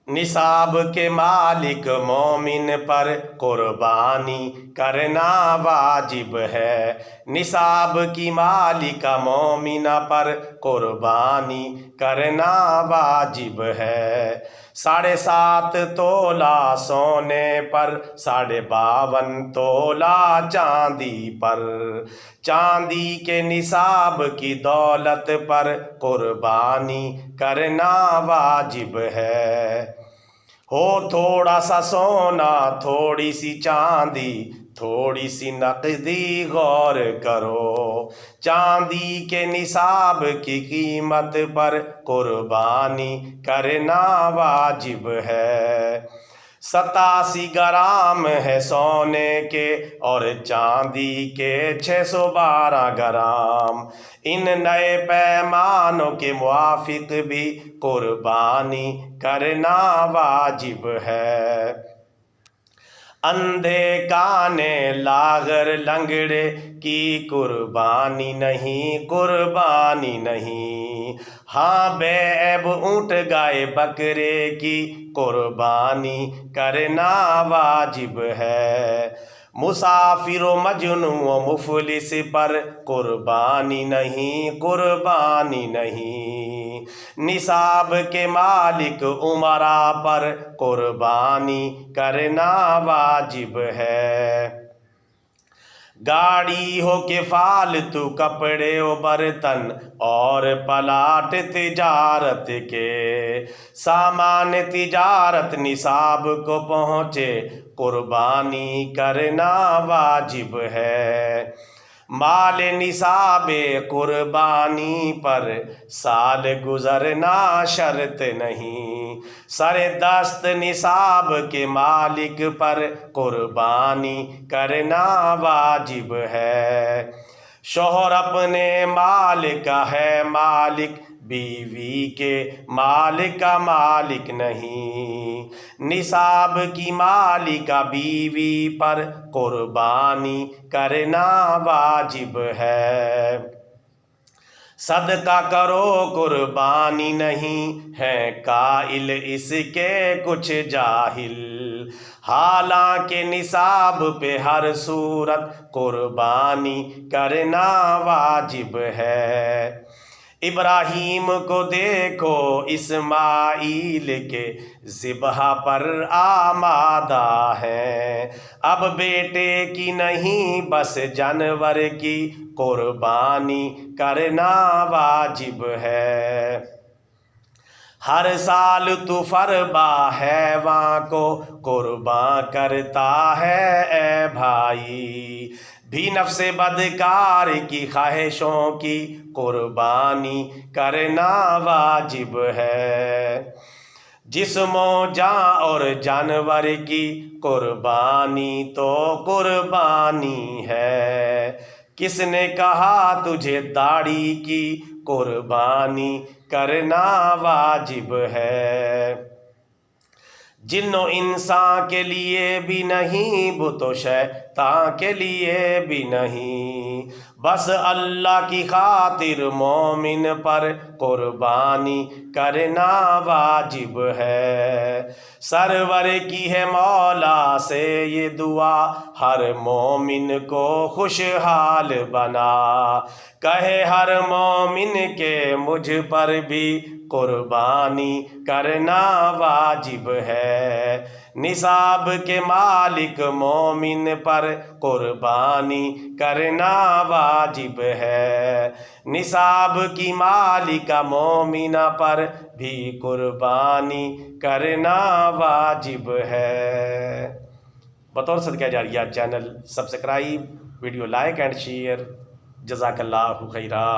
निसाब के मालिक मोमिन पर कुर्बानी करना वाजिब है। निसाब की मालिका मोमिना पर कुर्बानी करना वाजिब है। 7.5 तोला सोने पर 52 तोला चांदी पर, चांदी के निसाब की दौलत पर कुर्बानी करना वाजिब है। हो थोड़ा सा सोना थोड़ी सी चांदी थोड़ी सी नकदी गौर करो, चांदी के निसाब की कीमत पर कुर्बानी करना वाजिब है। 87 ग्राम है सोने के और चांदी के 612 ग्राम, इन नए पैमानों के मुआफिक भी कुर्बानी करना वाजिब है। अंधे काने लागर लंगड़े की कुर्बानी नहीं, कुर्बानी नहीं। हाँ बेऐब ऊँट गाय बकरे की कुर्बानी करना वाजिब है। मुसाफिर मजनू मुफलिस पर कुर्बानी नहीं, कुर्बानी नहीं। निसाब के मालिक उमरा पर कुर्बानी करना वाजिब है। गाड़ी हो के फालतू कपड़े ओ बर्तन और पलाट तिजारत के, सामान तिजारत निसाब को पहुँचे कुर्बानी करना वाजिब है। माल निसाबे कुर्बानी पर साल गुजरना शर्त नहीं, सरे दस्त निसाब के मालिक पर कुर्बानी करना वाजिब है। शोहर अपने माल का है मालिक, बीवी के मालिक का मालिक नहीं। निसाब की मालिका बीवी पर कुर्बानी करना वाजिब है। सदका करो कुर्बानी नहीं है काइल इसके कुछ जाहिल, हालांकि निसाब पे हर सूरत कुर्बानी करना वाजिब है। इब्राहीम को देखो इस्माइल के ज़िबहा पर आमादा है, अब बेटे की नहीं बस जानवर की कुर्बानी करना वाजिब है। हर साल तू फरबा हैवां को कुर्बान करता है ए भाई, भी नफ्से बदकार की ख्वाहिशों की कुर्बानी करना वाजिब है। जिस्मों जान और जानवर की कुर्बानी तो कुर्बानी है, किसने कहा तुझे दाढ़ी की कुर्बानी करना वाजिब है। जिन्नो इंसान के लिए भी नहीं वो तो शैतान के लिए भी नहीं, बस अल्लाह की खातिर मोमिन पर कुर्बानी करना वाजिब है। सरवर की है मौला से ये दुआ हर मोमिन को खुशहाल बना, कहे हर मोमिन के मुझ पर भी कुर्बानी करना वाजिब है। निसाब के मालिक मोमिन पर कुर्बानी करना वाजिब है। निसाब की मालिका मोमिना पर भी कुर्बानी करना वाजिब है। बतौर सदका जारिया channel subscribe, video like and share. जज़ाकल्लाहु खैरा।